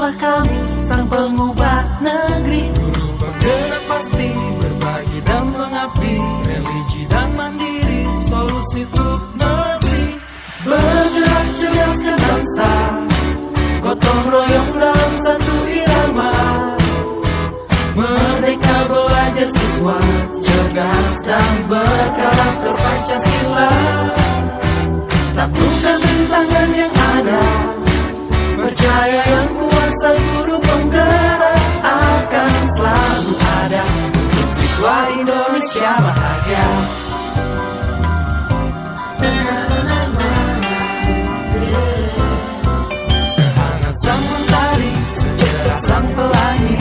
Sambutlah kami, sang pengubah negeri. Guru penggerak pasti berbagi dan mengabdi, religi dan mandiri, solusi untuk negeri. Bergerak cerdaskan bangsa, gotong royong dalam satu irama. Merdeka belajar siswa, cerdas dan berkarakter Pancasila. Taklukkan rintangan yang ada, percaya yang kuasa guru penggerak akan selalu ada untuk siswa Indonesia bahagia. Sehangat sang mentari, secerah sang pelangi,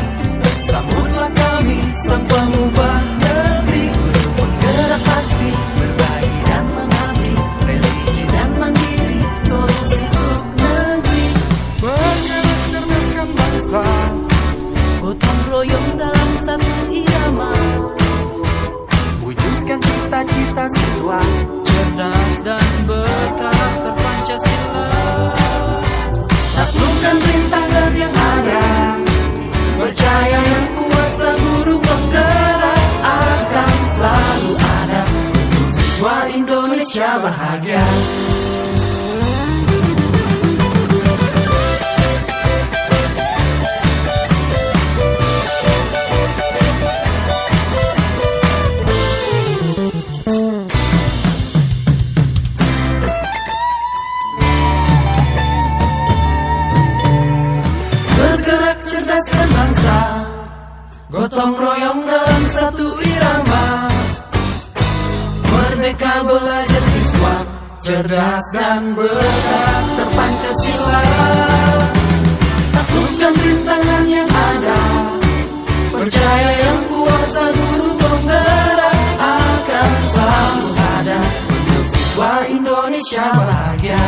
sambutlah kami, sang pengubah negeri. Guru penggerak pasti berbagi dan mengabdi, religi dan mandiri, solusi untuk negeri. Bergerak cerdaskan bangsa, gotong royong dalam satu irama. wujudkan cita-cita siswa, Cerdas dan berkarakter Pancasila. Taklukkan rintangan yang ada, percaya yang kuasa guru penggerak akan selalu ada untuk siswa Indonesia bahagia. Bergerak cerdaskan bangsa, gotong royong dalam satu irama. Merdeka belajar siswa, cerdas dan berkarakter Pancasila. Taklukkan rintangan yang ada, percaya yang kuasa guru penggerak akan selalu ada untuk siswa Indonesia bahagia.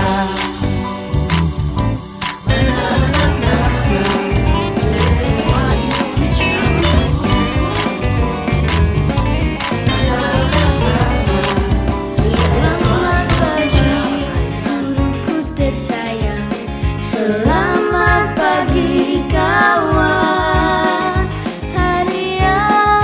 Selamat pagi, guruku tersayang. Selamat pagi, kawan. Hari yang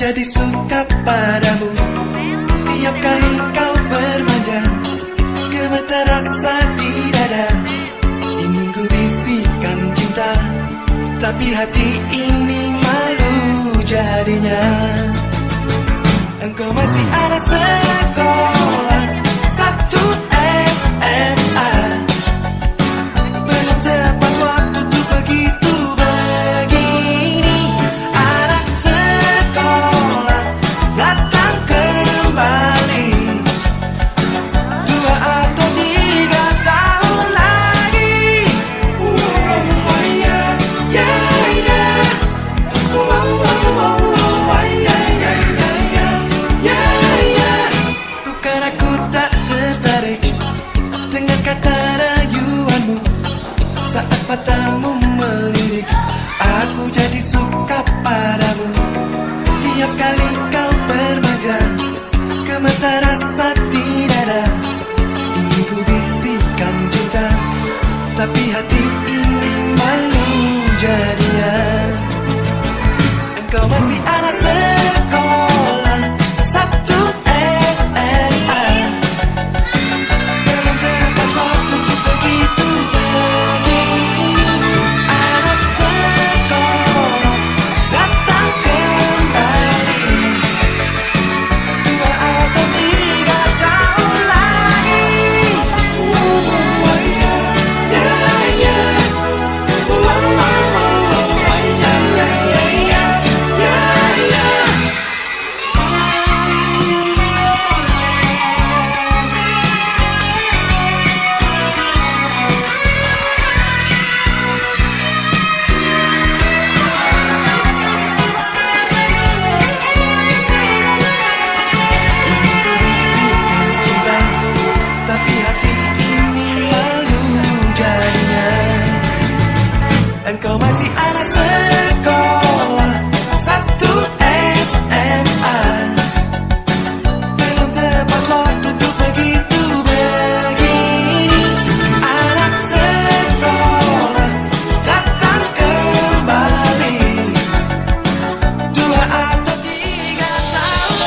jadi suka padamu. Tiap kali kau bermanja, gemetar rasa di dada. Ingin ku bisikan cinta, tapi hati ini malu jadinya. Engkau masih anak sekolah, satu SMA. Belum tepat waktu tuh begitu begini. Anak sekolah datang kembali 2 atau 3 tahun lagi. Oh yeah, yeah, yeah. Oh, oh, oh, oh, yeah, yeah, yeah, yeah, yeah. Bukan aku tak tertarik dengan kata rayuanmu. Saat matamu melirik, aku jadi suka padamu. Tiap kali kau bermanja, gemetar rasa di dada. Ingin ku bisikan cinta, tapi hati ini malu jadinya. Engkau masih anak sekolah, satu SMA. Belum tepat waktu tuh begitu begini. Anak sekolah datang kembali 2 atau 3 tahun lagi. Oh yeah, yeah, yeah. Oh, oh, oh, yeah, yeah, yeah, yeah, yeah. Bisikan cinta, tapi hati ini malu jadinya. Engkau masih anak sekolah, satu SMA. Belum tepat waktu tuh begitu begini. Anak sekolah datang kembali 2 atau 3 tahun.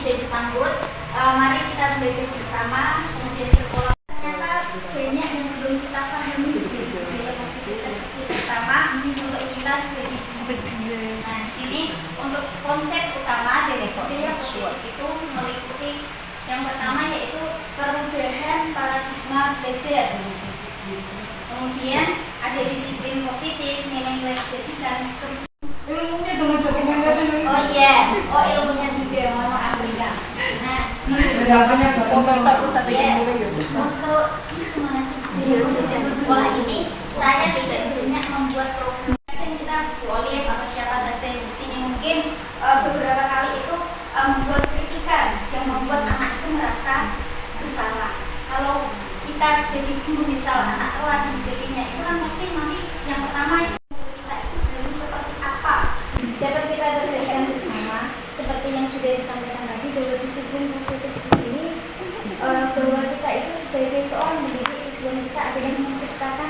Sudah disambut, mari kita belajar bersama, kemudian berpola. Ternyata banyak yang belum kita pahami nilai positif tersebut, terutama untuk kita sebagai individu. Nah, di sini untuk konsep utama dari nilai positif itu meliputi yang pertama yaitu perubahan paradigma belajar. Kemudian ada disiplin positif, nilai-nilai kebajikan. Ilmunya jangan dokumentasi. Oh iya, oh ilmunya juga, mohon maaf juga. Nah, Bedakannya foto tak usah ya, untuk khusus yang di sekolah ini, saya juga banyak membuat program yang kita boleh atau siapa saja yang di sini mungkin beberapa kali itu membuat kritikan yang membuat anak itu merasa bersalah. Kalau kita sebagai guru misal anak telat dan sebagainya itu kan pasti nanti yang pertama kita itu harus seperti apa. Dapat kita berikan bersama seperti yang sudah disampaikan tadi bahwa disiplin positif di sini bahwa kita itu sebagai seorang mendidik tujuan kita adalah menciptakan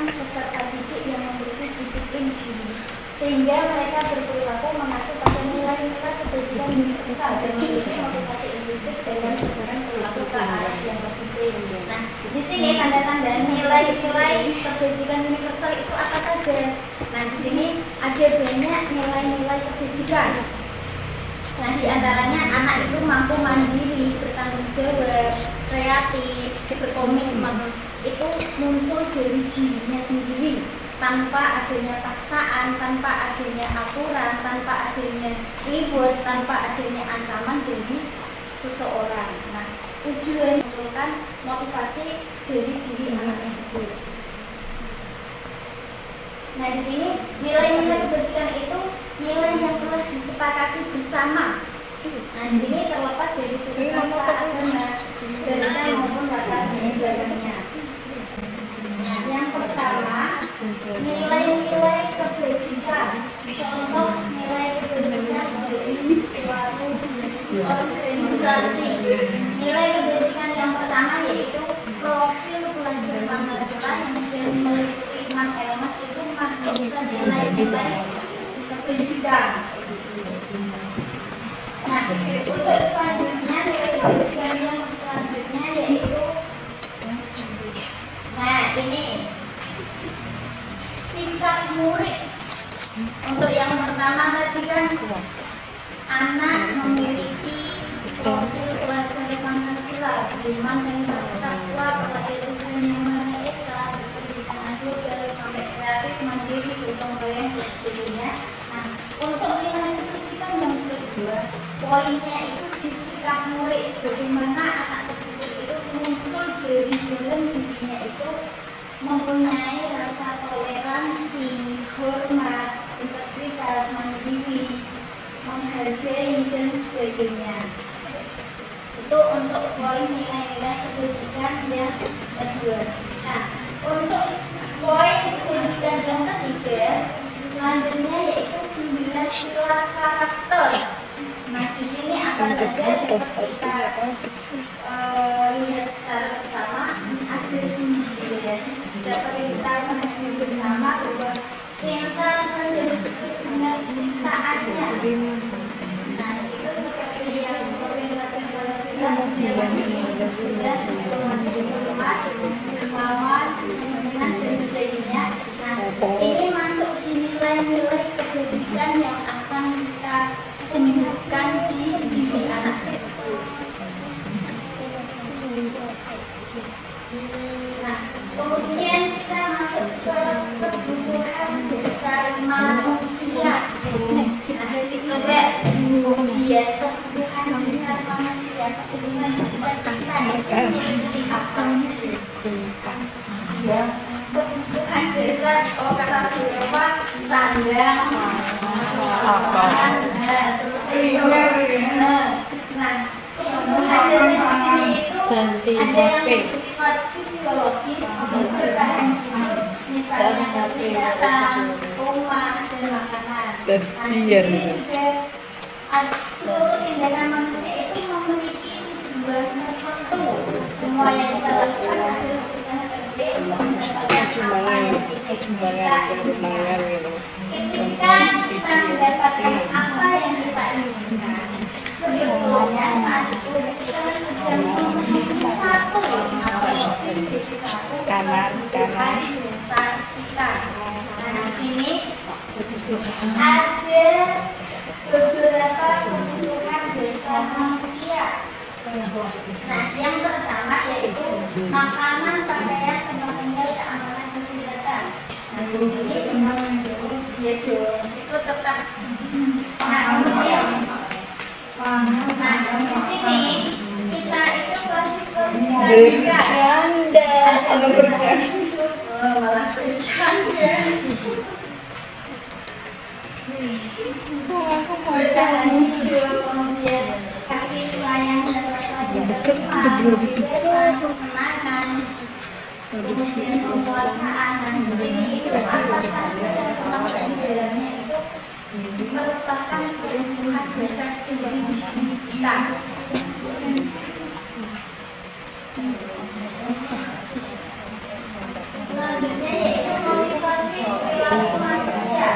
sehingga mereka berperilaku mengacu pada nilai-nilai kebajikan universal dan memiliki motivasi intrinsik dengan perubahan perilaku ke arah yang lebih baik. Nah, di sini tanda-tanda nilai-nilai kebajikan universal itu apa saja? Nah, di sini ada banyak nilai-nilai kebajikan. Nah, di antaranya anak itu mampu mandiri, bertanggung jawab, kreatif, berkomitmen. Itu muncul dari dirinya sendiri, tanpa adanya paksaan, tanpa adanya aturan, tanpa adanya reward, tanpa adanya ancaman dari seseorang. Nah, tujuan menunjukkan motivasi dari diri anak tersebut. Nah, di sini nilai-nilai kebajikan itu nilai yang telah disepakati bersama. Nah, di sini terlepas dari suku bangsa, agama, bahasa maupun latar belakangnya. Nah, yang pertama, nilai-nilai kebajikan. Contoh nilai kebajikan dari suatu organisasi. Nilai kebajikan yang pertama yaitu profil pelajar Pancasila yang sudah meliputi 6 elemen itu masuk ke nilai-nilai kebajikan. Nah, untuk selanjutnya nilai kebajikan yang selanjutnya yaitu, nah ini sikap murid. Untuk yang pertama tadi kan anak memiliki profil pelajar Pancasila, beriman dan bertakwa, berlahir yang Maha Esa, berpendidikan adil, sampai kreatif, mandiri, bergotong royong dan sebagainya. Nah, untuk nilai kebajikan yang kedua, poinnya itu di sikap murid. Bagaimana anak tersebut itu muncul dari dalam dirinya itu mempunyai rasa toleransi, hormat, integritas, mandiri, menghargai dan sebagainya. Itu untuk poin nilai-nilai kebajikan yang kedua. Nah, untuk poin kebajikan yang ketiga selanjutnya yaitu 9 pilar karakter. Nah, di sini apa saja kita lihat secara bersama ada 9. Dapat kita mengenai bersama bahwa cinta adalah sebenarnya ciptaannya. Nah, itu seperti yang pelajar Pancasila sudah romantis, hormat, dermawan, kemudian dan sebagainya. Nah, ini masuk di nilai-nilai kebajikan yang akan kita tumbuhkan di diri anak tersebut. Nah, kemudian kita masuk ke kebutuhan dasar manusia. Nah, coba kemudian kebutuhan dasar manusia, kebutuhan dasar kita itu apa? Kebutuhan dasar, kata Bu Eva, sandang, seperti itu. Nah, kebutuhan dasar di sini itu ada yang bersifat fisiologis untuk bertahan hidup, misalnya kesehatan, rumah, dan makanan. Nah, di sini juga seluruh tindakan manusia itu memiliki tujuan tertentu. Semua yang kita lakukan adalah usaha terbaik untuk mendapatkan apa yang kita inginkan. Ketika kita mendapatkan apa yang kita inginkan, sebetulnya saat itu kita sedang memenuhi satu kebutuhan dasar kita. Nah, di sini ada beberapa kebutuhan dasar manusia. Nah, yang pertama yaitu makanan, pakaian, tempat tinggal, keamanan, kesehatan. Nah, di sini dia dong itu tetap. Nah, kemudian di sini kita itu klasifikasikan ada malah bercanda. Bertahan hidup, kemudian kasih sayang dan rasa diterima, kebiasaan, kesenangan, kemudian penguasaan. Nah, di sini itu apa saja yang termasuk di dalamnya itu merupakan kebutuhan dasar dari diri kita. Selanjutnya yaitu motivasi perilaku manusia.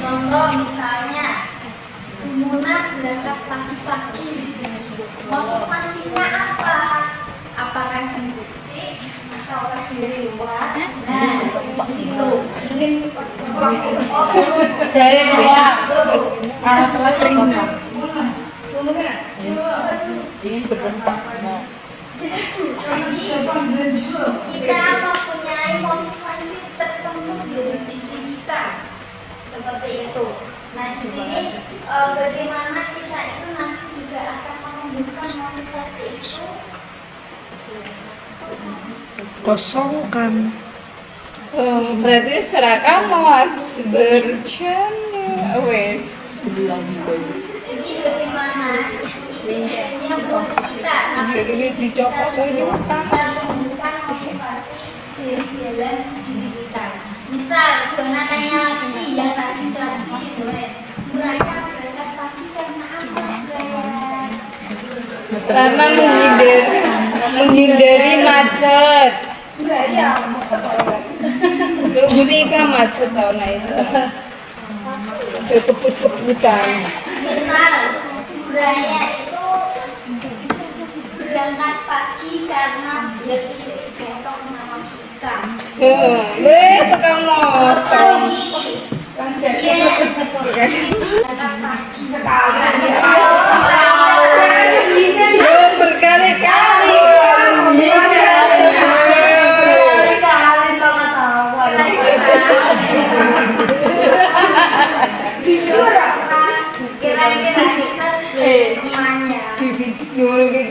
Contoh misalnya Muna berangkat pagi-pagi, motivasinya apa? Apakah konduksi atau dari luar? Nah, di situ ingin Dari luar. Arah telat ring. Ingin berdampak. Jadi kita mempunyai motivasi tertentu dari diri kita seperti itu. Nah di sini bagaimana kita itu nanti juga akan menumbuhkan motivasi itu. Kosongkan. Berarti seraka mau bercanda wes. Jadi bagaimana idealnya buat kita Jadi dicopot saja. kita menumbuhkan motivasi dari dalam diri kita. Misal gunakannya lagi yang tadi mereka berangkat pagi karena apa? Karena menghindari macet. Iya, Berarti kan macet tahun itu. Keput-keputan. misal budaya itu berangkat pagi karena biar tidak dipotong sama kita. Tekan Terus mos. lagi dia berangkat pagi sekali. Berkali-kali. Kira-kira kita sebagai temannya, kira-kira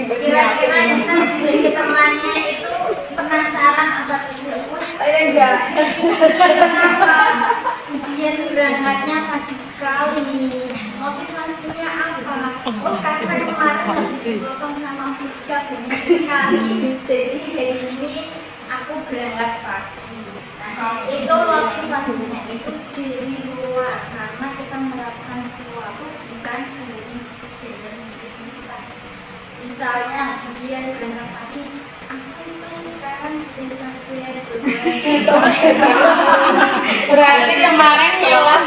kita sebagai temannya itu penasaran atau tidak? Kenapa dia berangkatnya pagi sekali? Motivasinya apa? Oh karena kemarin habis dipotong sama Buka banyak sekali, jadi hari ini aku berangkat pagi. Nah itu motivasinya itu dari luar karena kita melakukan sesuatu bukan dari dalam diri kita. Misalnya dia berangkat pagi, aku sekarang sudah sampai Berarti kemarin setelah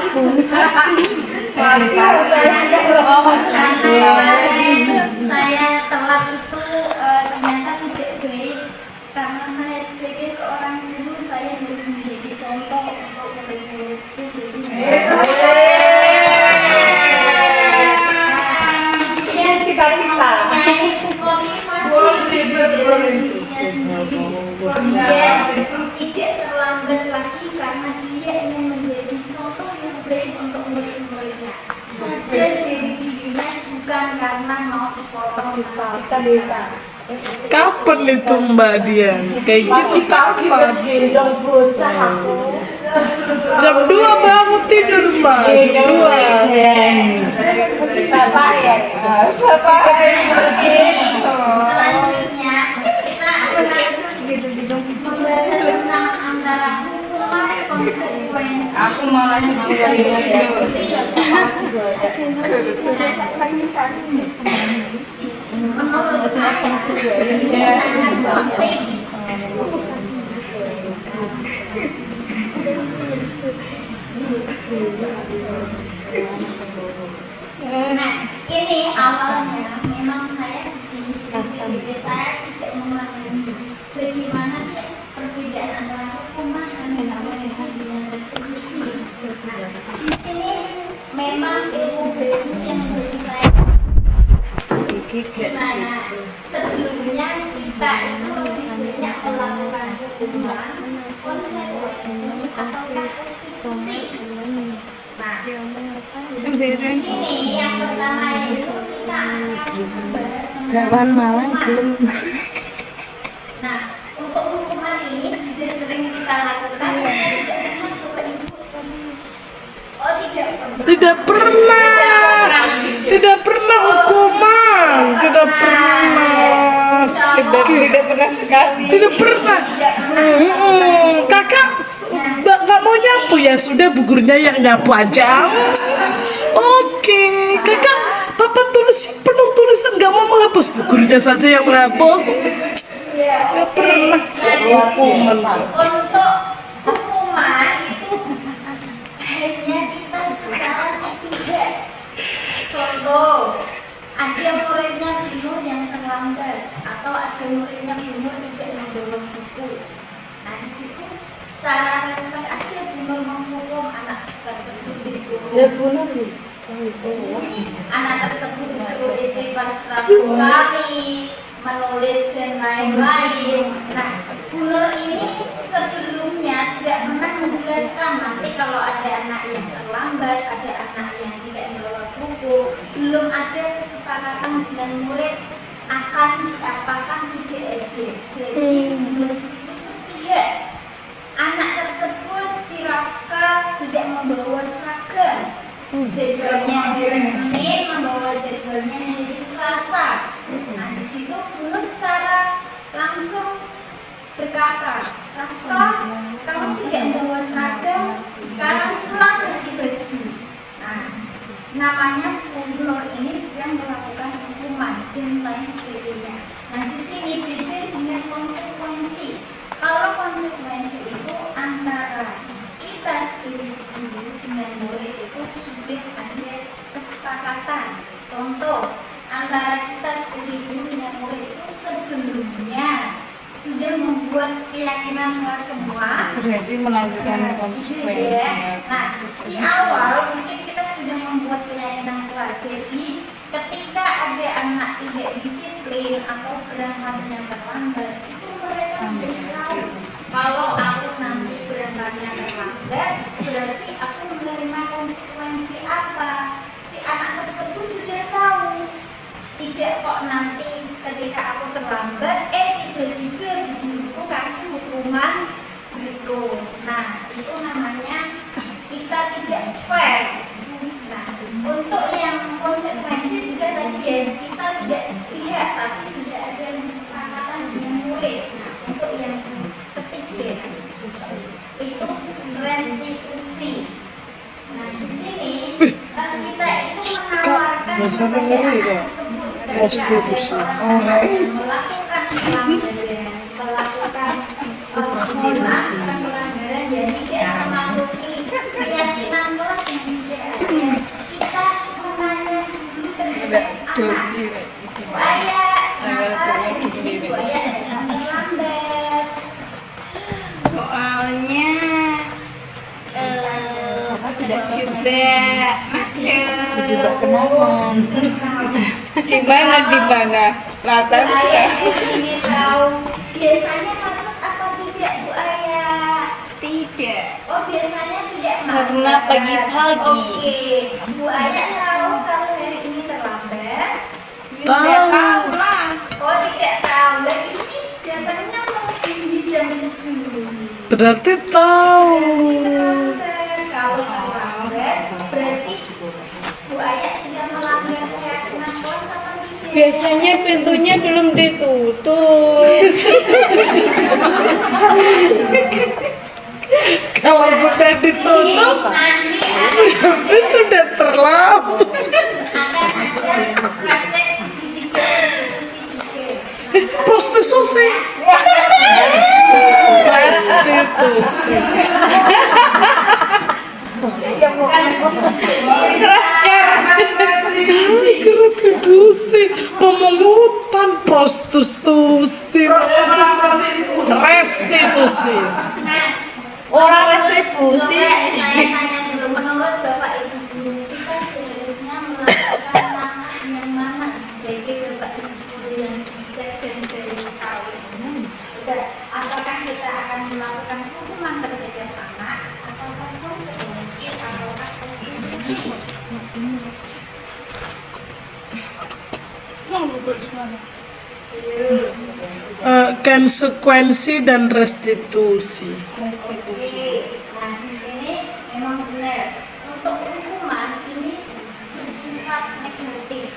kemarin saya telat itu ternyata tidak baik karena saya sebagai seorang guru saya harus menjadi contoh untuk murid-muridku jadi cita-cita motivasi dari dirinya sendiri dia tidak terlambat lagi karena dia ingin menjadi contoh yang baik untuk murid-muridnya sadar dari dirinya bukan karena mau dipotong sama kita. Kapan itu Mbak Dian? Kayak gitu kapan? Jam 2 baru tidur Mbak. Jam 2. Bapak ya. Selanjutnya kita akan membahas tentang antara hukuman konsekuensi. Aku mau lanjut Menurut saya ini sangat penting. Nah, ini awalnya memang saya sebagai saya tidak memahami bagaimana sih perbedaan antara hukuman dan konsekuensi dengan restitusi. Nah, di sini memang ilmu baru yang baru saya. Nah, sebelumnya kita itu lebih banyak melakukan hukuman, konsekuensi, ataukah restitusi. Nah, di sini yang pertama itu kita akan membahas tentang hukuman. Nah, untuk hukuman ini sudah sering kita lakukan, tidak pernah Bapak Ibu. Oh tidak pernah. Tidak pernah hukuman. Tidak pernah. Tidak pernah sekali. Tidak pernah. Kakak nggak mau nyapu ya sudah bu gurunya yang nyapu aja. Oke, kakak papa tulis penuh tulisan nggak mau menghapus bu gurunya saja yang menghapus. Nggak pernah hukuman. Untuk hukuman itu hanya kita secara ada muridnya Bunur yang terlambat atau ada muridnya Bunur tidak membawa buku. Nah di situ secara relevan aja Bunur menghukum anak tersebut disuruh. Ya benar nih. Anak tersebut disuruh istighfar 100 kali, menulis dan lain-lain. Nah, Bunur ini sebelumnya tidak pernah menjelaskan nanti kalau ada anak yang terlambat, ada anak yang tidak membawa buku, belum ada kesepakatan dengan murid akan diapakan tidak ada. Jadi Bunur itu setia. Anak tersebut si Rafka tidak membawa seragam. Jadwalnya hari Senin, membawa jadwalnya hari Selasa. Nah di situ Bunur secara langsung berkata, Rafka, kamu tidak membawa seragam, sekarang pulang ganti baju. Nah namanya Bunur ini sedang melakukan hukuman dan lain sebagainya. Nah di sini beda dengan konsekuensi. Kalau konsekuensi itu antara kita sebagai guru dengan murid itu sudah ada kesepakatan. Contoh, antara kita sebagai guru dengan murid itu sebelumnya sudah membuat keyakinan kelas semua. Berarti melanjutkan Sudah konsekuensinya. ya. Nah, di awal mungkin kita sudah membuat keyakinan kelas. Jadi ketika ada anak tidak disiplin atau berangkatnya terlambat, itu mereka sudah tahu kalau aku nanti berangkatnya terlambat, berarti aku menerima konsekuensi apa. Si anak tersebut sudah tahu. Tidak kok nanti ketika aku terlambat, tiba-tiba guruku kasih hukuman berikut. Nah, itu namanya kita tidak fair. Nah, untuk yang konsekuensi sudah tadi ya, kita tidak sepihak, tapi sudah ada kesepakatan dengan murid. Nah, untuk yang ketiga itu restitusi. Nah, di sini kita itu menawarkan kepada anak tersebut ketika ada seorang anak yang melakukan pelanggaran, pelanggaran yang tidak mematuhi keyakinan kelas yang sudah ada, kita menanya dulu terhadap anak. Bu Ayah, kenapa hari ini Bu Ayah datang terlambat? Soalnya tidak juga macet. Tidak kenalan. Gimana? Latar Bu Ayah ingin tahu biasanya macet apa tidak Bu Ayah? tidak. Oh biasanya tidak macet. Karena pagi-pagi. Oke, Bu Ayah tahu kalau hari ini terlambat? Tidak tahu lah. Oh tidak tahu. Lah ini datangnya mungkin di jam 7. Berarti tahu. Berarti terlambat. Kalau terlambat berarti Bu Ayah sudah melanggar keyakinan kelas apa tidak? Biasanya pintunya belum ditutup. Kalau sudah ditutup, Nanti berarti sudah terlambat. akan ada praktek segitiga restitusi juga. Prostitusi. Prostitusi. Restitusi. Pemungutan prostitusi. Restitusi. Orang restitusi. Coba saya tanya dulu, menurut Bapak Ibu guru, kita seharusnya melakukan langkah yang mana sebagai Bapak Ibu guru yang bijak dan garis sekali? Apakah kita akan melakukan hukuman terhadap anak, ataukah konsekuensi, ataukah restitusi? Konsekuensi dan restitusi. Oke, nah di sini memang benar untuk hukuman ini bersifat negatif,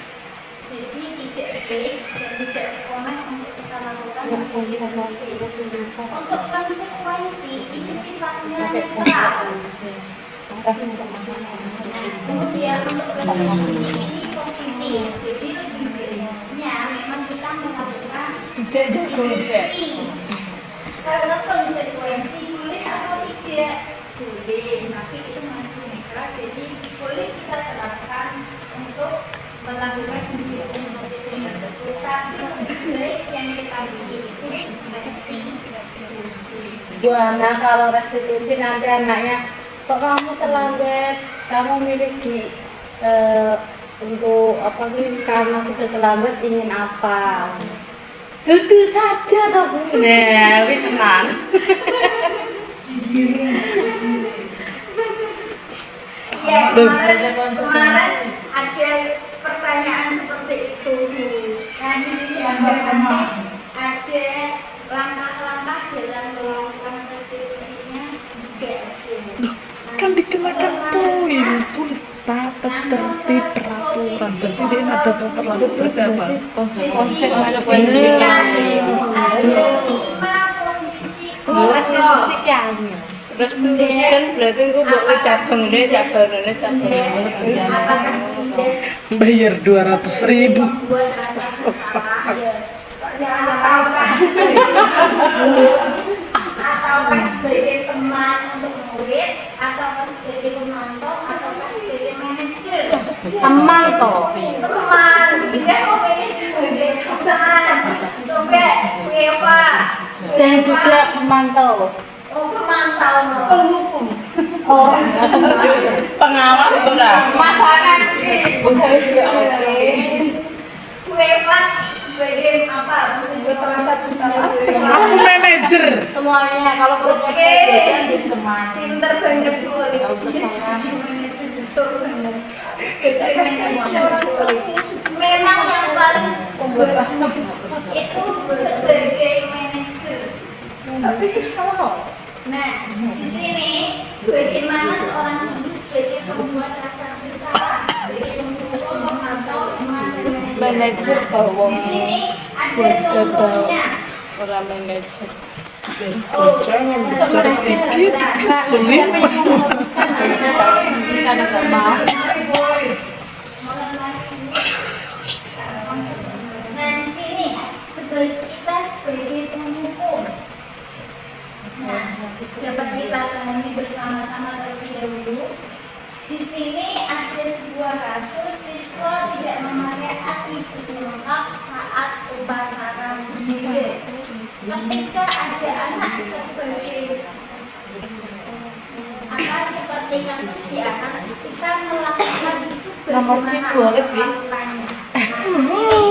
jadi tidak baik dan tidak rekomen untuk kita lakukan sebagai berikut. Untuk konsekuensi ini sifatnya netral. Kemudian untuk restitusi ini positif, jadi lebih baiknya memang kita melakukan restitusi. Karena konsekuensi boleh atau tidak boleh, tapi itu masih netral, jadi boleh kita terapkan untuk melakukan disiplin Buana kalau restitusi nanti anaknya kok kamu terlambat, kamu milih di untuk apa sih, karena sudah terlambat ingin apa? Duduk saja toh Bu. Nah, wis tenan. Ya, kemarin ada pertanyaan seperti itu. Nah, di sini nanti ada langkah-langkah dalam melakukan restitusinya juga ada. Kan dikenakan poin, tulis tata tertib peraturan. Berarti dia ada peraturan berapa? Konsep ada poin Jadi, juga. ada 5 posisi Restitusi kan. Restitusi kan berarti gue bawa cabang deh, cabang. apakah tidak Bayar 200.000. membuat rasa bersalah ataukah sebagai teman untuk murid ataukah sebagai pemantau ataukah sebagai manajer Teman toh. teman dia mau ini sebagai teman coba Bu Eva Dan juga pemantau. oh pemantau penghukum Oh, pengawas sudah. Masakan sih. Bu Eva sebagai apa posisi terasa bersalah Aku manajer. Semuanya kalau Oke, jadi teman. pinter banget Bu Oli. Dia sebagai manajer betul banget. Memang yang paling bagus itu sebagai manajer. Tapi kalau Nah, di sini bagaimana seorang guru sebagai pembuat rasa bersalah, sebagai pembuat pemantau, manajer bawa Di sini ada contohnya. orang manajer. Oh, Jangan mencari pikir kesulitan. Nah, di sini kita sebagai penghukum. Nah, dapat kita pahami bersama-sama terlebih dahulu. Di sini ada sebuah kasus siswa tidak memakai atribut lengkap saat upacara bendera. Ketika ada anak sebagai seperti kasus di atas, kita melakukan itu Nomor bagaimana chip boleh, Bi? melakukannya. Nah, di sini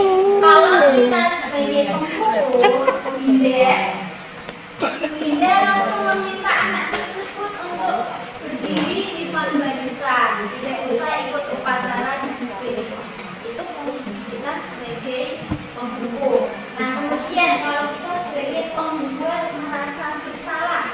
kalau kita sebagai penghukum Bunda langsung meminta anak tersebut untuk berdiri di depan barisan, tidak usah ikut upacara dan sebagainya. Itu posisi kita sebagai penghukum. Nah, kemudian kalau kita sebagai pembuat merasa bersalah,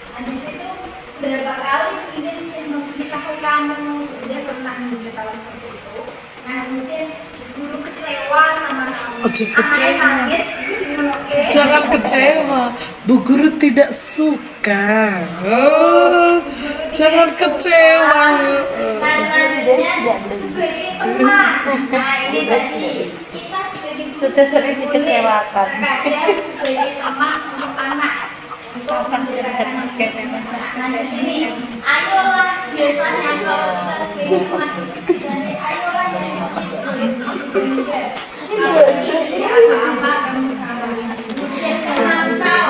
nah di situ berapa kali Bunda sudah memberitahu kamu, Bunda pernah memberitahu seperti itu. Nah, kemudian guru kecewa sama kamu, Oh, kecewa. anaknya nangis, oke. Jangan kecewa. Bu guru tidak suka. Oh, jangan kecewa. Nah, selanjutnya sebagai teman. Nah, ini tadi kita sebagai guru Sudah sering boleh dikecewakan. terkadang sebagai teman untuk anak untuk memberikan nah di sini ayolah biasanya kalau kita sebagai teman jadi ayolah yang boleh ini tidak apa-apa kamu sama kemudian memantau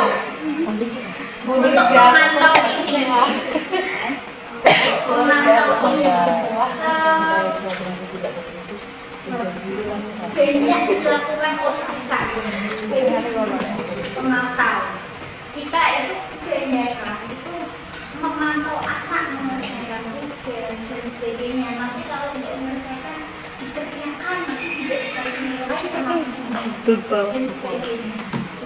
untuk memantau ini banyak dilakukan oleh kita sebagai pemantau. Kita itu kebanyakan itu memantau anak mengerjakan tugas dan sebagainya. Nanti kalau tidak mengerjakan dikerjakan nanti tidak dikasih nilai sama guru dan sebagainya.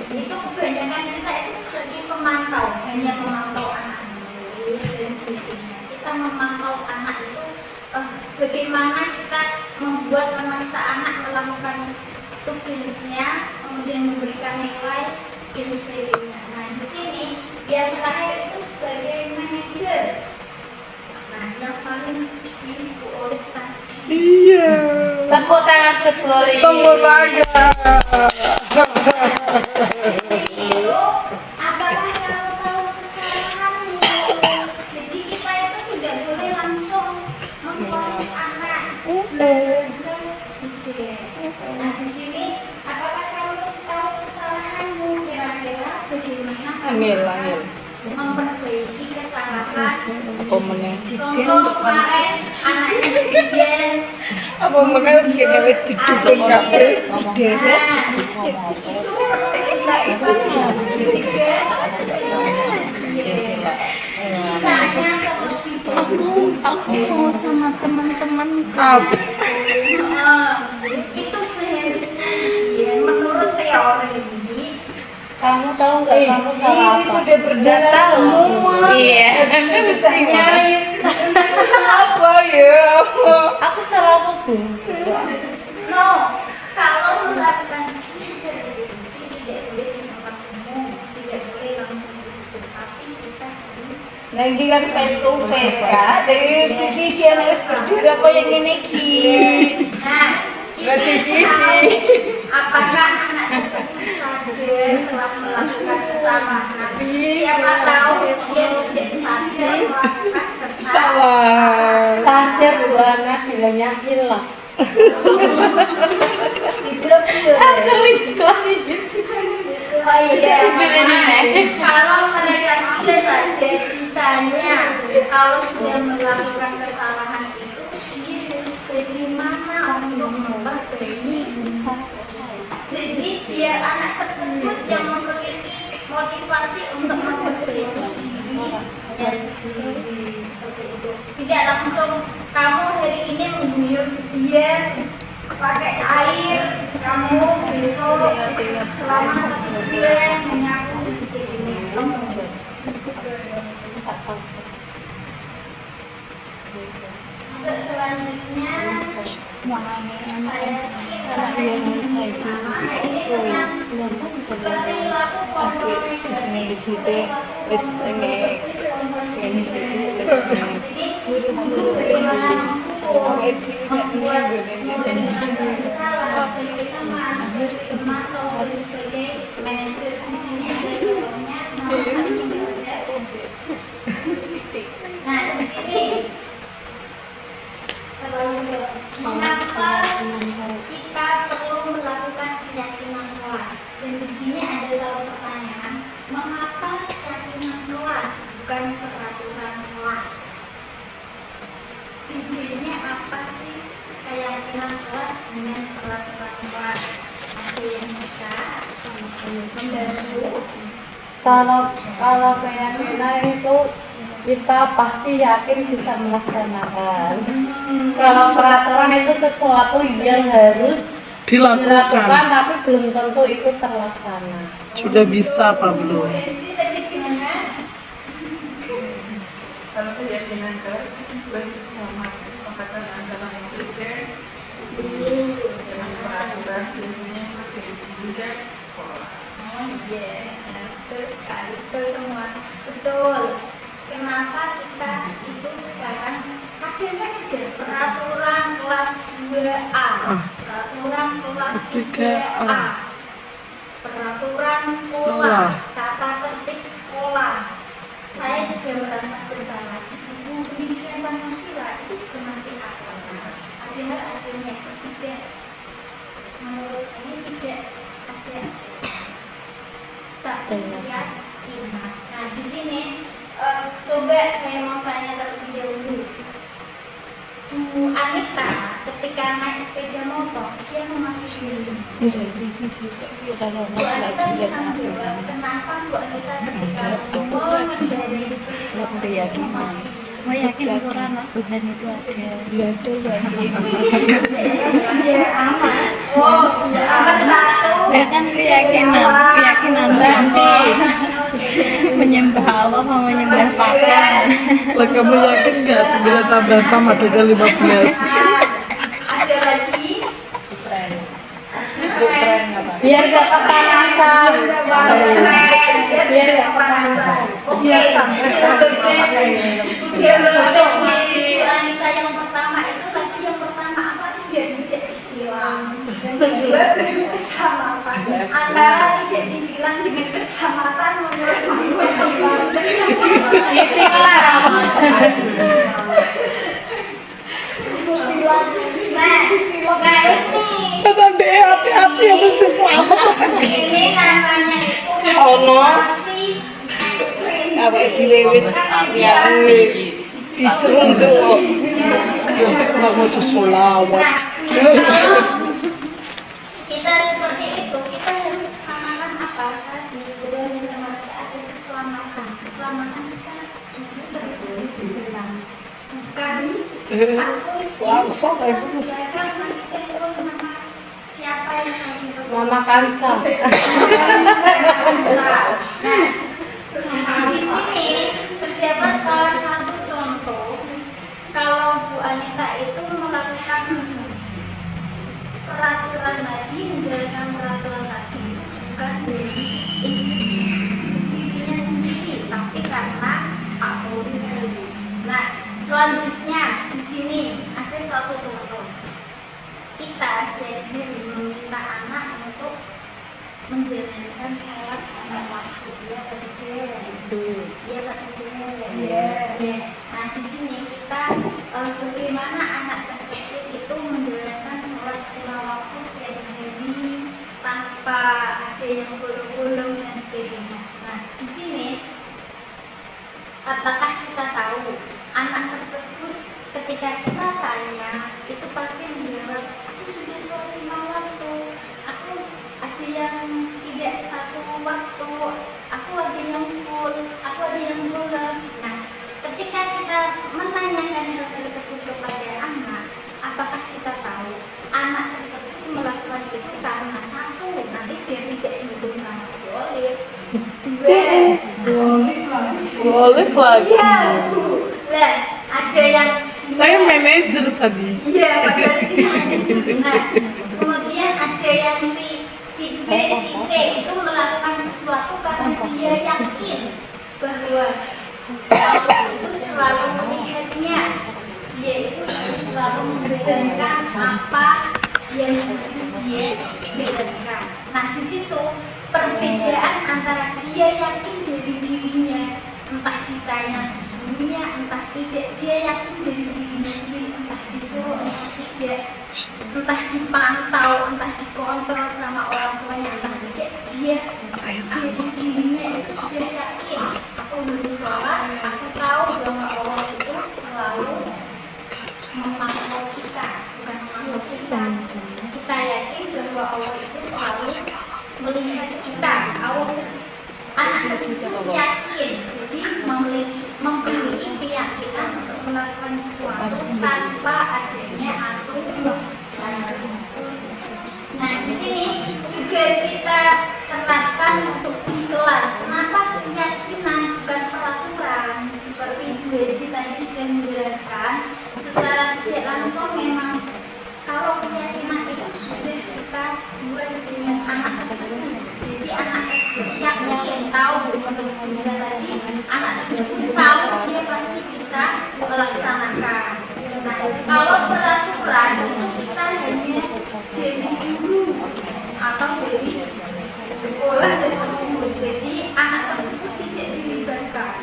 Itu kebanyakan kita itu sebagai pemantau, hanya memantau anak menulis dan sebagainya. Kita memantau anak itu bagaimana kita membuat memaksa anak melakukan tugasnya, kemudian memberikan nilai dan sebagainya. Nah, di sini yang terakhir itu sebagai manajer. Nah, yang paling dipilih Bu Oleh tadi. Iya. Tepuk tangan ketua Tepuk tangan. Itu apakah kalau tahu kesalahanmu? Jadi kita itu tidak boleh langsung memfonis anak. Nah, di sini apakah kamu tahu kesalahanmu kira-kira bagaimana? Angel. apa meneh? Contoh kemarin anaknya Dian. Apa meneh wis kene wis didukung kabeh wis deret. Nah, itu segitiga kitanya Aku mau sama teman-teman. itu seharusnya Dian menurut teori. Kamu tahu nggak kamu salah apa? Sudah berdarah semua. Iya. Nyariin apa ya? Aku salah apa Bu? No, kalau melakukan skincare reduksi tidak boleh di tempat umum, tidak boleh langsung ditutup, tapi kita harus Nanti kan face to face kan? Dari sisi dia harus berdua apa yang ini ki? nah, Sisi. apakah anak tersebut sadar telah melakukan kesalahan? Siapa tahu dia tidak sadar melakukan kesalahan. Salah. Sadar Bu anak bilangnya hilang. Asli kelas ini. Oh iya, Nah, kalau mereka sudah sadar ditanya, kalau sudah melakukan kesalahan itu dia harus bagaimana untuk memperbaiki. Jadi biar anak tersebut yang memiliki motivasi untuk memperbaiki dirinya sendiri seperti itu. Tidak langsung kamu hari ini mengguyur dia pakai air, kamu besok selama 1 bulan menyapu dan sebagainya. Untuk selanjutnya saya sih sama ini tentang perilaku kontrol negatif. wis ngene Guru-guru bagaimana membuat merasa bersalah seperti teman, atau sebagai manajer di sini ada contohnya nama saling belajar. Nah di sini mengapa kita perlu melakukan keyakinan kelas? Dan di sini ada satu pertanyaan, mengapa keyakinan kelas bukan peraturan kelas? Bedanya apa sih keyakinan kelas dengan peraturan kelas? Ada yang bisa membantu? Kalau keyakinan itu kita pasti yakin bisa melaksanakan. Kalau peraturan itu sesuatu yang harus dilakukan tapi belum tentu itu terlaksana. Sudah bisa apa belum? Esti tadi gimana? Kalau keyakinan kelas bersama kesepakatan antara murid dan guru dengan peraturan tentunya juga sekolah. Oh iya, betul sekali, betul semua, betul. Kenapa kita itu sekarang kadang kan ada peraturan kelas 2A, peraturan kelas 3A, peraturan sekolah, tata tertib sekolah. Saya juga merasa bersalah di buku pendidikan Pancasila itu juga masih ada. Padahal aslinya itu tidak, menurut ini tidak ada tak keyakinan. Nah di sini coba saya mau tanya terlebih dahulu. Bu Anita ketika naik sepeda motor dia memakai helm. Bu Anita bisa menjawab kenapa Bu Anita ketika mengendarai sepeda motor Keyakinan. Mau yakin Quran Tuhan itu ada. ya aman. Oh, nomor 1. Ya kan keyakinan tapi menyembah Allah mau menyembah pakan. Lah kamu yakin nggak 9 tambah 6 adanya 15? Ada lagi. Biar gak kepanasan. Biar gak kepanasan. Oke, jawaban dari Bu Anita yang pertama itu tadi yang pertama apa? Biar tidak ditilang. Yang kedua baru keselamatan. Antara tidak ditilang dengan keselamatan menurut saya Ditilang. Nah ini Nanti hati-hati ya mesti selamat. ini namanya itu Oh, no. manipulasi ekstrim. Awake dhewe wis Ya, Nanti kena baca sholawat. Kita seperti itu, kita harus amankan apa tadi betul sama ada keselamatan kita terbilang bukan polisi Langsung aja. sama siapa yang Mama Kansa. Nah, di sini terdapat salah satu contoh kalau Bu Anita itu melakukan peraturan tadi, menjalankan peraturan tadi itu bukan dari institusi dirinya sendiri, tapi karena Pak Polisi. Nah, selanjutnya di sini ada satu contoh. Kita sendiri meminta anak untuk menjalankan sholat lima waktu. Ya, Nah, di sini kita bagaimana anak tersebut itu menjalankan sholat lima waktu setiap hari tanpa ada yang bolong-bolong dan sebagainya. Nah, di sini apakah kita tahu anak tersebut ketika kita tanya itu pasti menjawab, aku sudah sholat lima waktu, aku ada yang tidak satu waktu, aku ada yang full, aku ada yang bolong. Nah, ketika kita menanyakan hal tersebut kepada anak, apakah kita tahu anak tersebut melakukan itu karena satu, nanti dia tidak dihukum sama boleh, Boleh lagi. iya Bu. Lah, ada yang Saya manajer tadi. iya, padahal dia manajer. Nah, kemudian ada yang si B, si C itu melakukan sesuatu karena dia yakin bahwa Allah itu selalu melihatnya, dia itu harus selalu menjalankan apa yang harus dia jalankan. Nah, di situ perbedaan antara dia yakin dari dirinya, entah ditanya gurunya, entah tidak, dia yakin dari dirinya sendiri, entah disuruh, entah tidak, entah dipantau, entah dikontrol sama orang tuanya, entah tidak, dia dari dirinya itu sudah yakin, aku harus sholat, aku tahu bahwa Allah itu selalu memantau kita, bukan memantau kita. Kita yakin bahwa Allah itu selalu melihat kita. Anak tersebut yakin, jadi memiliki keyakinan untuk melakukan sesuatu tanpa adanya aturan. Nah, di sini juga kita terapkan untuk di kelas. Kenapa keyakinan bukan peraturan? Seperti Bu Hesti tadi sudah menjelaskan, secara tidak langsung memang kalau keyakinan itu sudah kita buat dengan anak tersebut. Jadi anak tersebut yakin, tahu, menurut Bunda tadi, anak tersebut tahu dia pasti bisa melaksanakan. Nah, kalau peraturan itu kita hanya dari guru atau dari sekolah dan sekolah. Jadi anak tersebut tidak dilibatkan.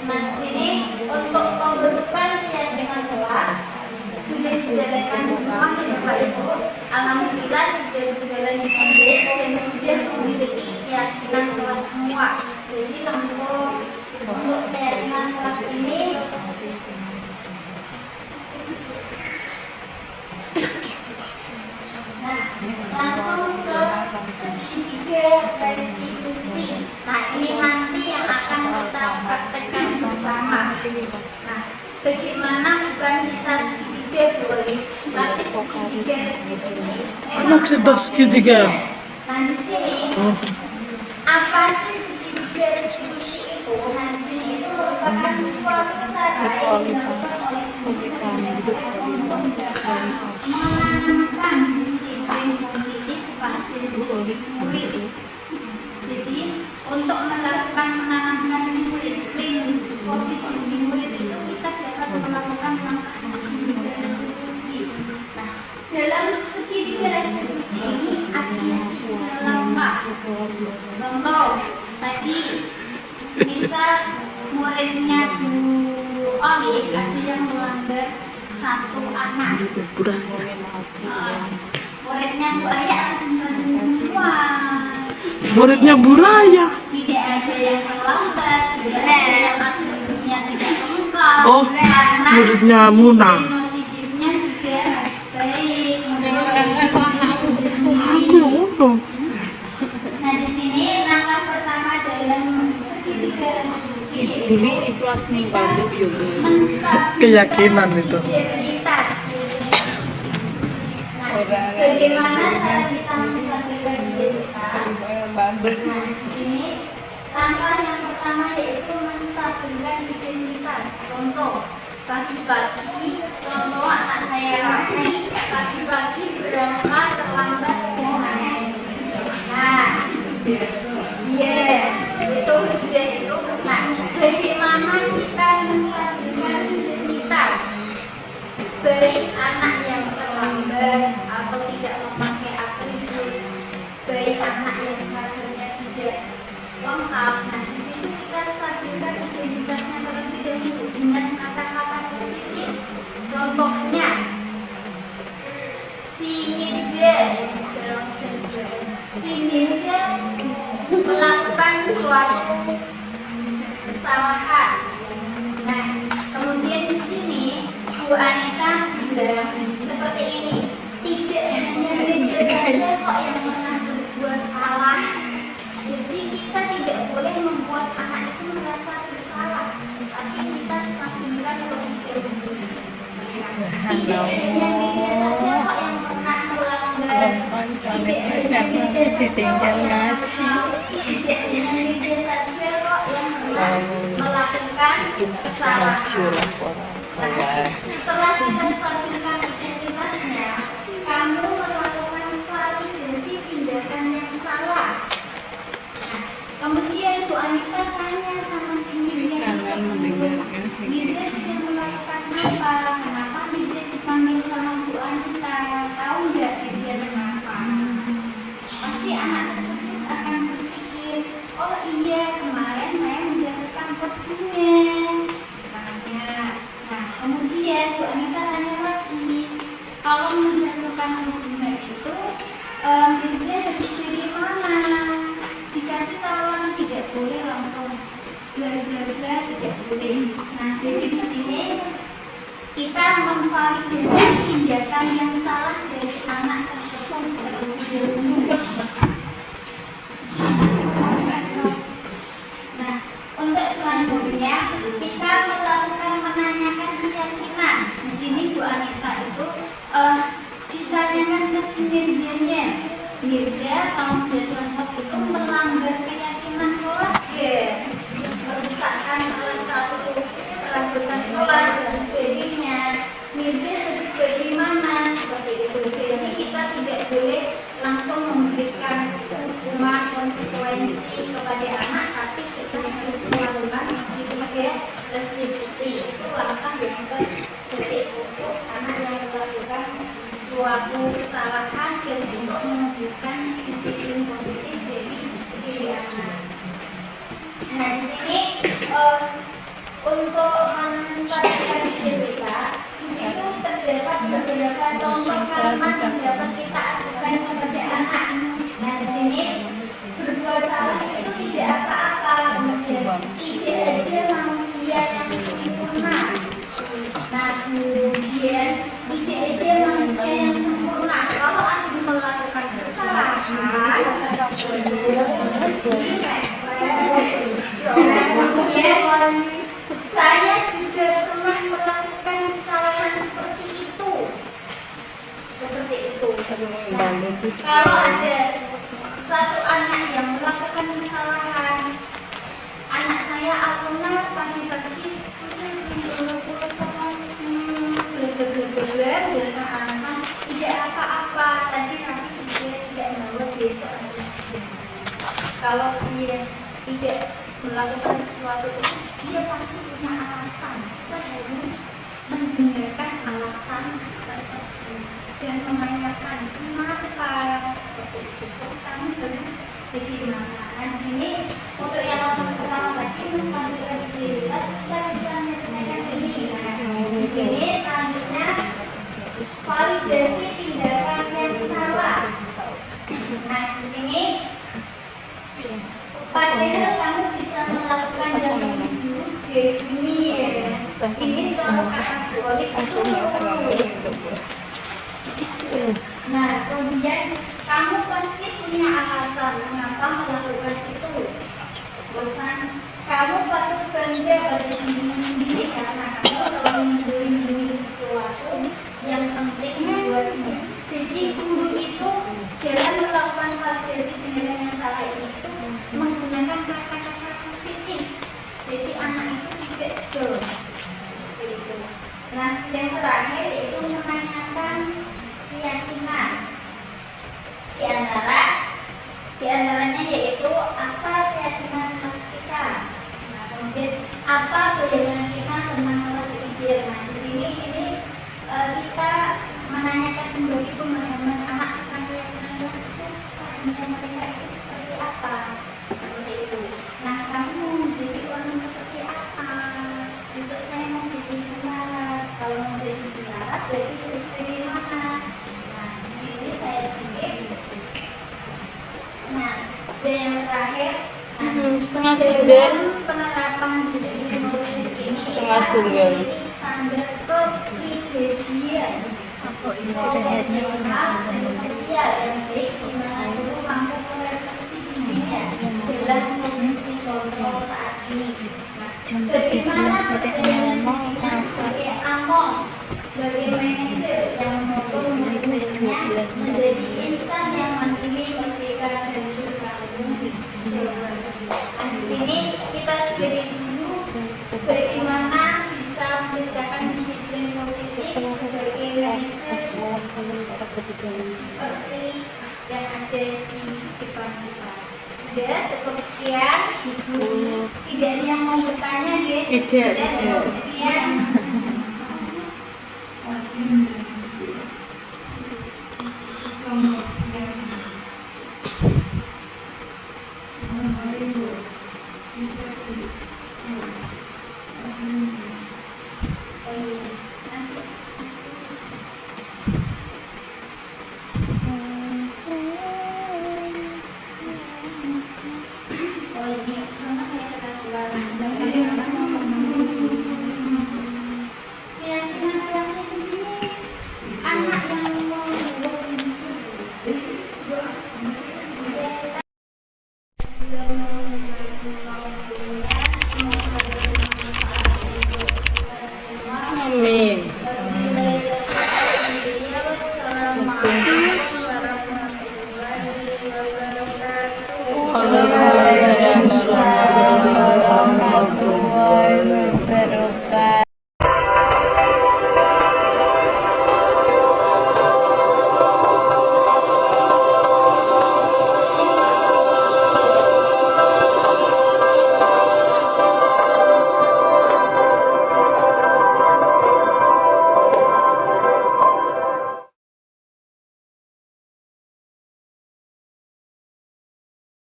Nah, di sini untuk pembentukan keyakinan kelas sudah dijalankan semua Bapak Ibu. Alhamdulillah sudah berjalan dengan baik dan sudah memiliki keyakinan kelas semua. Jadi langsung untuk keyakinan kelas ini langsung ke segitiga restitusi. Nah, ini nanti yang akan kita praktekkan bersama. Nah, bagaimana bukan cerita segitiga boleh, tapi segitiga restitusi. Anak cerita segitiga. Nah, di sini apa sih segitiga restitusi itu? Nah, di sini itu merupakan suatu cara yang dilakukan oleh menanamkan disiplin positif pada diri murid. Jadi untuk menanamkan disiplin positif di murid itu kita dapat melakukan langkah segitiga restitusi. Nah, dalam segitiga restitusi ini ada 3 langkah. Contoh tadi, misal muridnya Bu Oli ada yang melanggar satu anak. Muridnya Bu Aya rajin semua. Muridnya Bu Raya. Tidak ada yang terlambat, juga ada yang akhirnya tidak lengkap. Oh, Karena muridnya Muna. positifnya sudah baik, muncul dari diri sendiri. Aku Nah di sini langkah pertama dalam segitiga restitusi Dulu ikhlas nih Bandung juga. menstabilkan Keyakinan itu. identitas. Nah, bagaimana cara kita menstabilkan identitas? Nah, di sini langkah yang pertama yaitu menstabilkan identitas. Contoh, pagi-pagi, contoh anak saya Raffi, pagi-pagi berangkat terlambat dan nah, iya, itu sudah itu. Nah, bagaimana kita menstabilkan identitas? Baik anak yang terlambat atau tidak memakai atribut, baik anak yang seharusnya tidak lengkap. Nah, di situ kita stabilkan identitasnya terlebih dahulu dengan kata-kata positif. Contohnya, si Mirza yang sekarang sudah dibahas, si Mirza melakukan suatu kesalahan. Nah, kemudian di sini Bu Anita bilang seperti ini, tidak hanya Mirza saja kok yang pernah berbuat salah. Jadi kita tidak boleh membuat anak itu merasa bersalah, tapi kita stabilkan terlebih dahulu. Tidak hanya Mirza saja kok yang pernah melanggar, tidak hanya Mirza saja kok yang tidak hanya Mirza saja kok yang pernah melakukan kesalahan. Nah, setelah kita stabilkan identitasnya, kamu melakukan validasi tindakan yang salah. Nah, kemudian Bu Anita tanya sama si Mirza tersebut, Mirza sudah melakukan apa? Kenapa Mirza dipanggil sama Bu Anita? Tahu nggak Mirza kenapa? Pasti anak tersebut akan berpikir, oh iya kemarin saya menjatuhkan potnya. Nah, kemudian Bu Anita tanya lagi, kalau menjatuhkan bunga itu Mirza harus bagaimana? Dikasih tawaran tidak boleh langsung bla-bla-bla, tidak boleh. Nah, jadi di sini kita memvalidasi tindakan yang salah dari anak tersebut terlebih dahulu. Nah, untuk selanjutnya kita melakukan menanyakan keyakinan. Di sini Bu Anita itu ditanyakan ke si Mirzanya. Mirza, kalau menjatuhkan pot itu melanggar keyakinan kelas merusakkan salah satu perabotan kelas dan sebagainya. Mirza harus bagaimana seperti itu. Jadi kita tidak boleh langsung memberikan hukuman konsekuensi kepada anak, tapi kita harus melakukan segitiga restitusi. Itu langkah yang terbaik untuk anak yang melakukan suatu kesalahan dan untuk menunjukkan disiplin positif dari diri anak. Nah, di sini untuk menstabilkan identitas, di situ terdapat beberapa contoh kalimat yang dapat kita ajukan kepada anak. Nah, di sini berbuat salah itu tidak apa-apa, kemudian tidak ada manusia yang sempurna. Nah, kemudian tidak ada manusia yang sempurna. Kalau Anda melakukan kesalahan, kemudian saya juga pernah melakukan kesalahan seperti itu. Nah, kalau ada satu anak yang melakukan kesalahan, anak saya Aluna pagi-pagi dengan alasan tidak apa-apa, tadi kami juga tidak bawa besok harus. Kalau dia tidak melakukan sesuatu itu, dia pasti punya alasan. Kita harus mendengarkan alasan tersebut dan menanyakan kenapa seperti itu. Terus kamu harus bagaimana? Nah, di sini untuk yang pertama tadi menstabilkan identitas, kita bisa menyelesaikan ini. Nah, di sini selanjutnya validasi tindakan yang salah. Nah, di sini padahal kamu dari ini ya kan. Ini sama kakak itu. Nah, kemudian kamu pasti punya alasan mengapa melakukan itu. Bosan, kamu patut bangga pada dirimu sendiri karena kamu telah melindungi sesuatu yang penting buatmu. Jadi guru itu dalam melakukan validasi dengan yang salah itu menggunakan kata-kata positif. Jadi anak itu tidak down seperti itu. Nah, yang terakhir yaitu menanyakan keyakinan. Di antaranya yaitu apa keyakinan kelas kita. Nah, kemudian apa bayangan kita tentang kelas ideal. Nah, di sini ini kita menanyakan kembali pemahaman anak tentang keyakinan kelas itu, pahamnya mereka itu seperti apa. Seperti itu. Nah, kamu mau menjadi orang seperti apa? Besok saya mau jadi gimana? Kalau mau jadi gimana, berarti harus dari mana? Nah, di sini saya skip. Nah, dan yang terakhir, setengah dalam penerapan disiplin positif ini Setengah setengah. ini standar kepribadian profesional dan sosial yang baik di mana guru mampu merefleksi dirinya dalam posisi kontrol saat ini. Nah, bagaimana perjalanan dirinya sebagai among, sebagai manajer yang mampu membuatnya menjadi insan yang mandiri, merdeka dan bertanggung jawab. Nah, di sini kita sebagai guru bagaimana bisa menciptakan disiplin positif sebagai manajer seperti yang ada di depan kita. Sudah cukup sekian. Tidak ada yang mau bertanya, gitu. Sudah cukup sekian. Amin.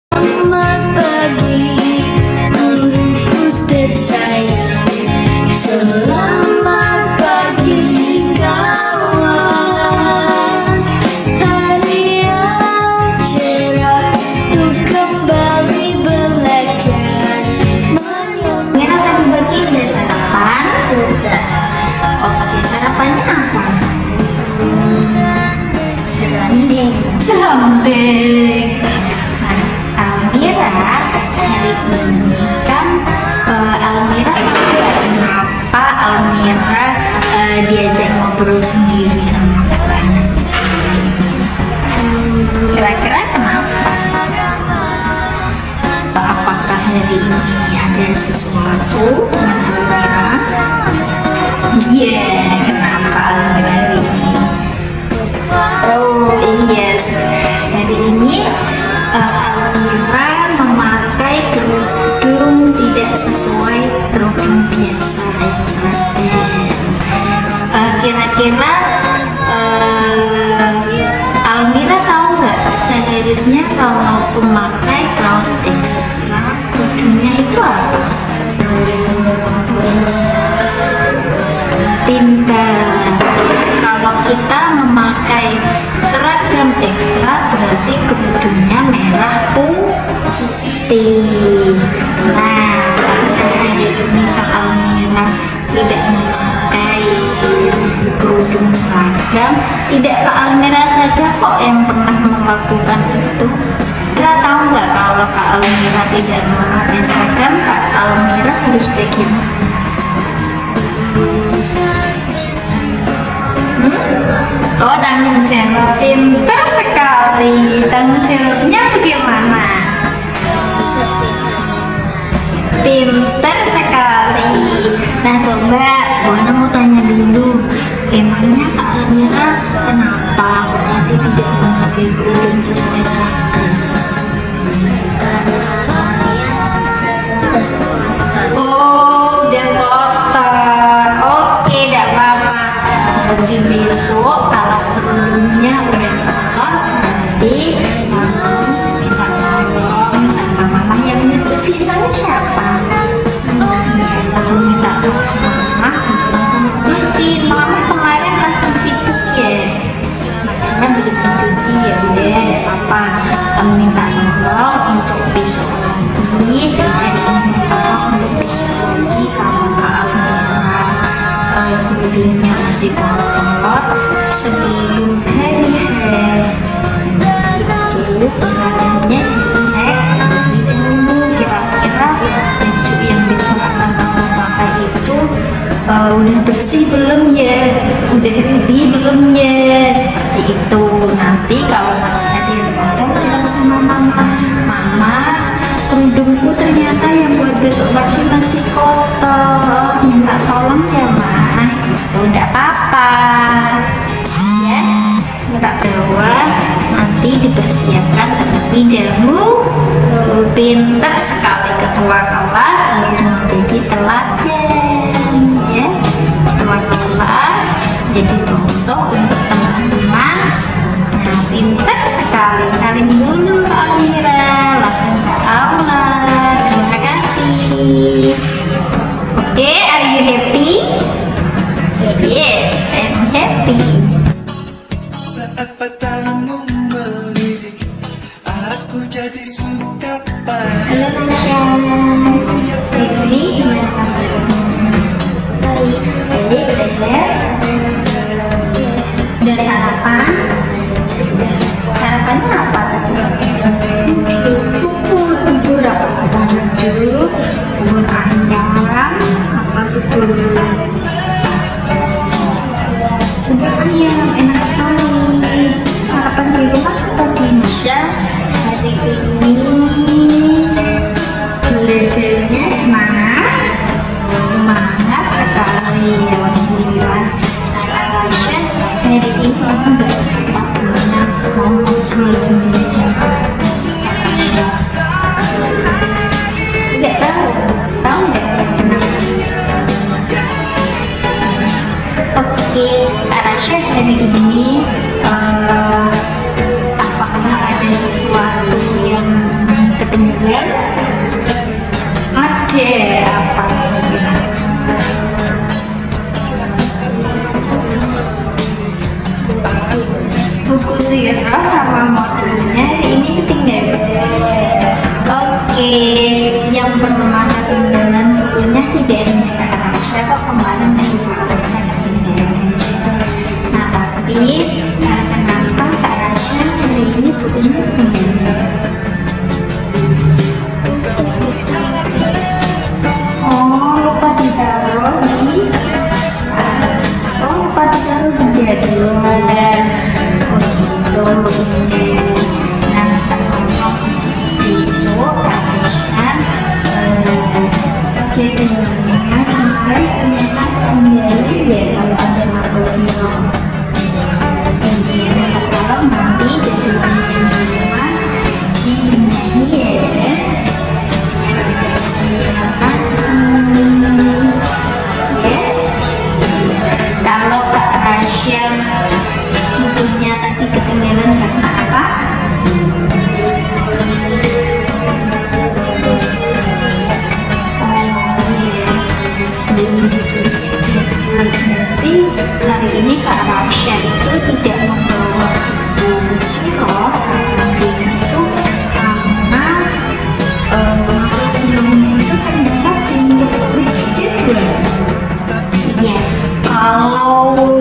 Selamat pagi, guruku tersayang. Selamat pagi, kawan. Hari yang cerah untuk kembali belajar. Ini akan berbagi udah sarapan? Sudah. Oke, sarapannya apa? Serondeng. Almira hari ini kan Almira kenapa Almira diajak ngobrol sendiri sama Nancy? Kira-kira kenapa? Apakah hari ini ada sesuatu dengan Almira? Iya, kenapa Almira hari ini? Oh iya, hari ini Almira memakai kerudung tidak sesuai kerudung biasa yang selatan. Kira-kira Almira tahu nggak seharusnya kalau memakai kaos ekstra kerudungnya itu apa? Pintar. Kalau kita memakai seragam ekstra berarti kerudungnya merah putih. Nah, hari ini Kak karena tidak memakai kerudung seragam. Tidak Kak Almira saja kok yang pernah melakukan itu. Kak tahu nggak kalau Kak Almira tidak memakai seragam, Kak Almira harus bagaimana? Oh, tanggung jawab, pintar sekali. Tanggung jawabnya bagaimana? Pintar sekali. Nah, coba Buana mau tanya dulu, emangnya Kak Almira kenapa tadi tidak memakai kerudung sesuai seragam? Oh, udah kotor. Oke, tidak apa-apa. Jadi besok kalau kerudungnya udah kotor, nanti langsung kita tolong sama mama yang nyuci. Biasanya siapa? Langsung minta tolong mama, langsung cuci. Mama kemarin lagi sibuk ya, makanya belum mencuci. Ya udah, ada apa? Kamu minta tolong untuk besok lagi. Hari ini tolong untuk besok lagi kalau Kak Almira kerudungnya masih kotor sebelum hari itu seragamnya dicek terlebih dahulu, kira-kira baju yang besok akan aku pakai itu udah bersih belum ya, udah ready belum ya, seperti itu. Nanti kalau masih ada yang kotor, bilang sama mama, kerudungku ternyata yang buat besok lagi masih kotor, minta tolong ya mah, gitu. Udah apa-apa ya, minta bawa nanti dipersiapkan terlebih dahulu. Pintar sekali ketua kelas, harus menjadi teladan ya, ketua kelas jadi contoh untuk teman-teman. Nah, pintar sekali. Saling dulu Kak Almira, langsung ke aula. Terima kasih. Oke, are you happy? Yes, I'm happy. Saat padamu melirik, aku jadi suka padamu. Halo Masya, ini gimana kabarnya? Baik, udah sehat? Udah sarapan? Sarapannya apa tadi? Bubur apa? Bubur, bubur ayam, apa bubur? Bubur ayam, enak sekali. Sarapan di rumah atau di Indonesia? Hari ini belajarnya semangat sekali, alhamdulillah. Alhamdulillah hari ini aku nggak pernah mau ngobrol sendiri sama nggak tahu nggak kenapa. Oke, Arasha hari ini apakah ada sesuatu yang ketinggalan? Ada apa? Buku sirah sama modulnya hari ini ketinggalan. Oke, yang bernama ketinggalan sebelumnya tidak hanya Kak Arasha kok, kemarin juga Arasha ketinggalan. Nah, tapi kenapa Kak Arasha hari ini bukunya ketinggalan? Lupa ditaruh di jadwal. Oh gitu. Nah, kalau besok kalian jadwalnya kemarin ternyata kembali ya kalau ada labelnya. Jadi tolong nanti jadwalnya di ya. Kalau Kak Rasya bukunya tadi ketinggalan karena apa? Berarti hari ini Kak Rasya itu tidak membawa buku sirah sama itu karena sebelumnya itu ternyata punya jadwal. Wow.